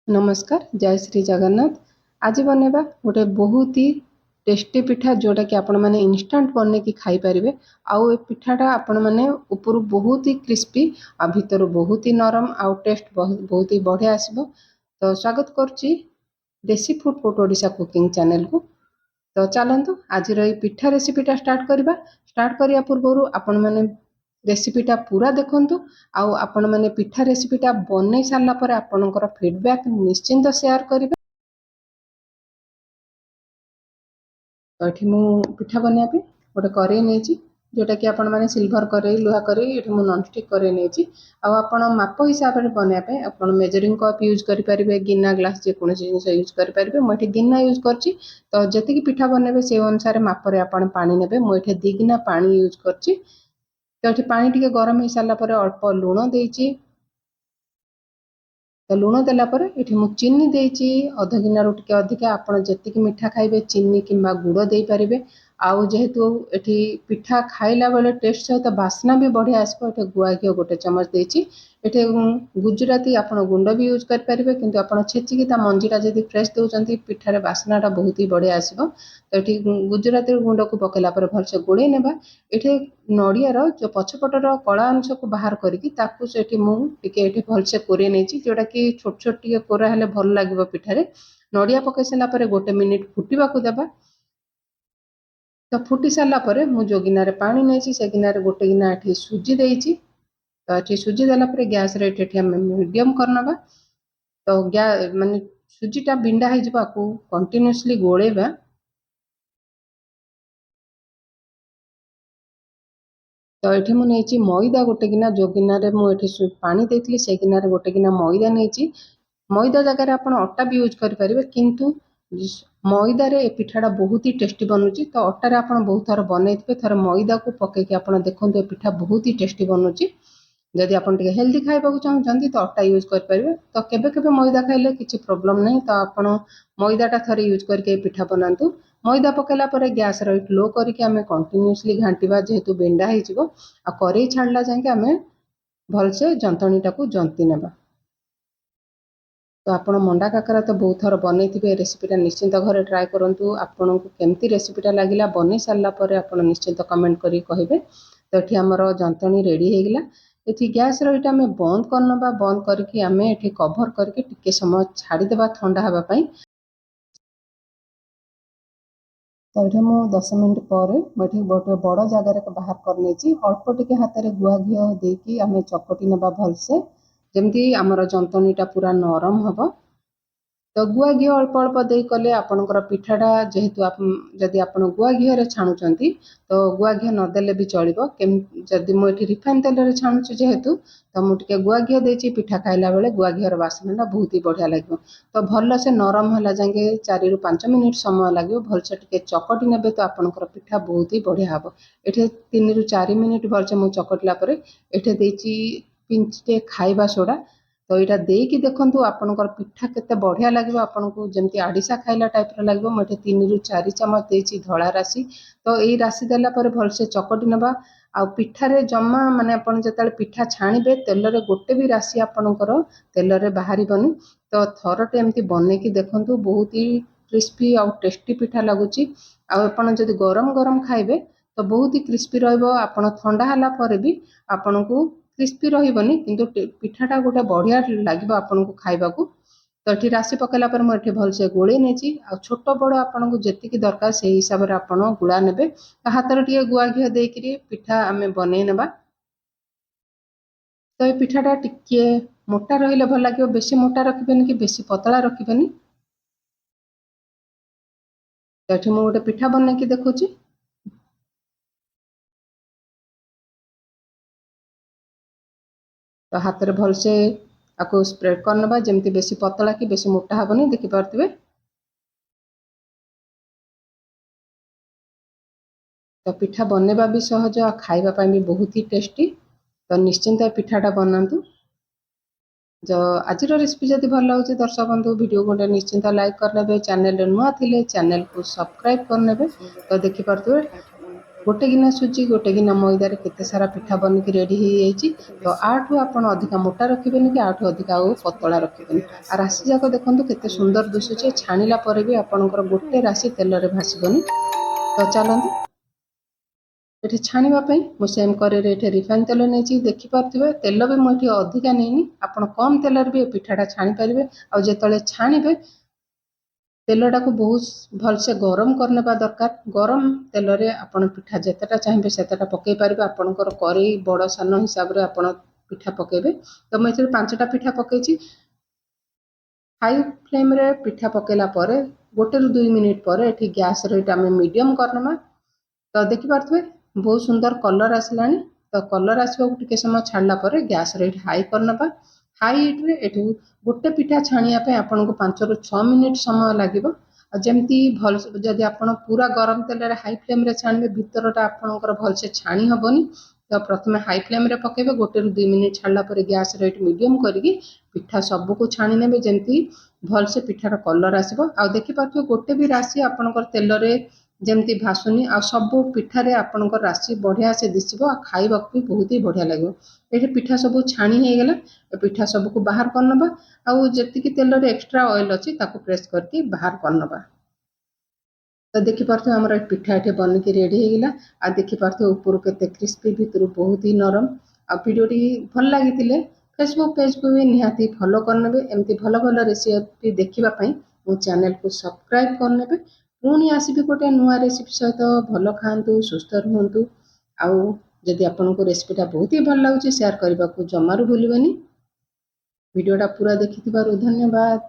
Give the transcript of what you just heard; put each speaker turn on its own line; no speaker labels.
नमस्कार जय श्री जगन्नाथ। आज बनैबा गोटे बहुत ही टेस्टी पिठा जोटा कि आपण मैंने इनस्टांट बन कि खाई पारे। आउ ए पिठाटा आपण मैंने ऊपर बहुत ही क्रिस्पी आ भीतर बहुत ही नरम आउ टेस्ट बहुत ही बढ़िया आसब। तो स्वागत करुच्ची desi food pot Odisha cooking channel को। तो चलतु आज पिठा रेसिपीटा स्टार्ट करिया पूर्व आपण मैंने रेसिपीटा पूरा देखंतु आउ आपण मैंने पिठा रेसिपीटा बनै सारा पर आपणकर फीडबैक निश्चिंत शेयर करेंगे। तो ये पिठा बनवाई गोटे कड़े नहीं जोटा कि आपण मैंने सिल्वर कड़े लुहा कड़े ये नॉनस्टिक कड़े नहीं आपण माप हिसाब से बनवाई आप मेजरिंग कप यूज करेंगे गिना ग्लास जेको जिन यूज करेंगे मुझे गिना यूज कर तो जी पिठा बनइबे से अनुसार मापरे आप पानी ने मुझे 2 गिना पानी यूज कर तो ये पानी टी गरम हो सारा अल्प लुण देती तो लुण देलापर ये मुझे चीनी देती अध गिना रू टे अधिका आपड़ जी मिठा खाइबे चीनी किंबा गुड़ दे पारे। आउ जेहेतु ये पिठा खाइला बेले टेस्ट सहित बास्ना भी बढ़िया आसो। ये गुआ घी गोटे चमच देती ये गुजराती आप गुंड भी यूज करेंगे किंतु आप छेचिकी मंजीटा जब फ्रेश दौरान पिठार बास्नाटा बहुत ही बढ़िया आसो। तो ये गुजराती गुंड को पकेला भलसे गोड़े नेबा ये नड़ियार जो पछपटर कला अंश को बाहर करके मुझे भलसे कोरे नहीं जोटा कि छोट छोट टे कोरा हेले भल लगे पिठारे नड़िया पकई सारापर 1 मिनिट फुटवा को देबा। तो फुटी सारा पर जो गिनारे पानी नहीं से गिनारे गोटे गिना ये सुजी देती तो ये सुजी देलापर गैस रेट मीडियम करनबा। तो गैस माने सुजीटा बिंडा हो कंटिन्यूअसली गोलेबा। तो ये मुझे मैदा गोटे गिना जो गिनारे मुझे पानी देती से गिनारे गोटे गिना मैदा नहीं मैदा जगह आप अटा भी यूज करेंगे किंतु मैदार ए पिठाटा बहुत ही टेस्टी बनूची। तो अटार आप बहुत थर बनई थर मैदा को पकईकि आप देखते ए पिठा बहुत ही टेस्टी बनूची। जदि आप हेल्दी खाइबा चाहते तो अटा यूज करेंगे तो केबे मैदा खाइले किसी प्रोब्लेम नहीं। तो आप मैदाटा थे यूज करके पिठा बनातु मैदा पकेला पर गैस रेट लो करके आम कंटिन्यूअसली घाटिबा जेहेतु बेंडा हो कड़े छाड़ला जाए आम भलसे जंतणीटा को जंती नेबा। तो आप मंडा काकरा तो बहुत थर बनई रेसिपीटा निश्चिंत घरे ट्राए करूँ आपन को केमती रेसिपीटा लगिला बन सारा पर आप निश्चिंत कमेंट करी कहे। तो ये आमर जंतणी रेडी होगला ये गैस रईटा आम बंद करनबा बंद करके आम ये कभर करके टिके समय छाड़ीदेवा ठंडा हाँपाई। तो ये मु 10 मिनट पर मुझे गोटे बड़ जगार बाहर कर अल्प टिके हाथ में गुआ घी देकी आम चकटी नेबा भलसे जमती आमर जंतणीटा पूरा नरम हम। तो गुआ घी अल्प अल्प दे कले आपणकर पिठाटा जेहेतु जदि आप गुआ घी छाणुंट तो गुआ घी नदेले भी चलो जदि मुझे रिफाइन तेल छाणुची जेहेतु तो मुझे गुआ घी देती पिठा खाइला बेले गुआ घीर बास्नाटा बहुत ही बढ़िया लगे। तो भल से नरम है जाए 4 ରୁ 5 मिनिट समय लगे भलसे टे चकटी ने तो आपणकर पिठा बहुत ही बढ़िया हम। ये 3 ରୁ 4 मिनिट भलसे मुझे चकटला ये पिंचटे खाइबा सोडा तो यहाँ देकी देखु आपणकर पिठा केते बढ़िया लगे आपन को जमती आड़िशा खाइला टाइप लगे। मुझे 3 ରୁ 4 चामच देती धला राशि तो यही राशि देलापर भलसे चकटी नेबा आ पिठारे जमा माने आपन जतले पिठा छाणीबे तेल रे गोटे भी राशि आपणकर तेल रे बाहरी बनी। तो थरटे एमती बनईकी देखंतु बहुत ही क्रिस्पी आउ टेस्टी पिठा लगुच। आपन जदि गरम गरम खाइबे तो बहुत ही क्रिस्पी रहिबो आपन ठंडा हला पर भी आपन को क्रिस्पी रहिबनी किंतु पिठाटा गोटे बढ़िया लगे आपन को खाइबा को। तो ये राशि पकेला पर मुझे भलसे गोले नहीं आ छोट बड़ आपन को जी दरकार से हिसाब से आप गुड़ा ने हाथ में टे गुआ घी देकरी पिठा आम बनई नेबा। तो ये पिठाटा टिके मोटा रहिले भल लगे बेसी मोटा रखिबेनि कि बेसी पतला रखिबेनि। तो ये मुझे गोटे पिठा बनईकी देखुची तो हाथ में भलसे आपको स्प्रेड करनबा जमती बेसी पतला कि बेसी मोटा हेनी देखिपे। तो पिठा बनवा भी सहज आ खाइबा भी बहुत ही टेस्टी। तो निश्चिंत पिठाटा बनातु। जो आज रेसिपी जब भल लगे दर्शक बंधु वीडियो गोटे निश्चिंत लाइक करने चैनल नुआ थिले चैनल को सब्सक्राइब करने। तो देखिपे गोटे गिना सुजी गोटे गिना मैदार केते सारा पिठा बनिकी रेडी हो तो आठू आप अधिका मोटा रखिबेनि कि आठू अधिका पतला रखिबेनि। आ राशि जाक देखंतु केते सुंदर दिशुचे छाणिला परे भी आपनकर गोटे राशि तेल रे भासीबनी। तो चलंतु ये छाणवाई मुझे सेम कड़े रिफाइन तेल नहीं देखिपे तेल भी मुझे अधिका नहीं आप कम तेल भी पिठाटा छाणी पारे। आते छाणवे तेलटा को बहुत भलसे गरम करने दरकार। गरम तेल रे आपण पिठा जितेटा चाहिए सेटा पकई पारे। आपणकर कड़े बड़ सान हिसाब से आप पिठा पकेबे। तो मुझे 5टा पिठा पकई हाई फ्लेम रे पिठा पकेला पर 1 ରୁ 2 मिनिट पर ये गैस रेट आम मीडियम करनमा। तो देखिपे बहुत सुंदर कलर आसला। तो कलर आसवा टिके समय छाड़ला पर गैस रेट हाई करनबा। हाई हिट्रे एठू गोटे पिठा छाणिया आपन को 5 ରୁ 6 मिनिट समय लगे। जमती भल जदि आप पूरा गरम तेल रे हाई फ्लेम रे छाणबे भितरटा आपनकर भलसे छाणी हबनी। तो प्रथम हाई फ्लेम रे पकेबे 1 ରୁ 2 मिनिट छाड़ला पर गैस रेट मीडियम करके पिठा सबको छाणी नेबे जमती भलसे पिठार कलर आसबो। आ देखि पाथो गोटे भी राशि आपनकर तेल रे जमती भासुनी आ सब पिठारे आपनकर राशि बढ़िया से दिसबो। खाइबा भी बहुत ही बढ़िया लगे। ये पिठा सब छाणी हो गला। पिठा सबको बाहर करनबा। आउ जेतिकी तेल रे एक्स्ट्रा ऑयल अछि ताको प्रेस करके बाहर करनबा। तो देखि पारथो हमर पिठा एठे बनिकी रेडी हो गला। आ देखि पारथो ऊपर केते क्रिस्पी भीतर बहुत ही नरम। आ वीडियोटी भल लागितिले फेसबुक पेज को भी निहाती फॉलो करनेबे। एमती भल भल रेसिपी देखिबा पई मो चैनल को सब्सक्राइब करनेबे। पुणी आसीबी गोटे नुआ रेसिपी सहित भल खातु सुस्थ रुहतु। आउ जदि आपको रेसिपीटा बहुत ही भल लगुच शेयर करने को जमारू भूलबेनि। वीडियोटा पूरा देखि धन्यवाद।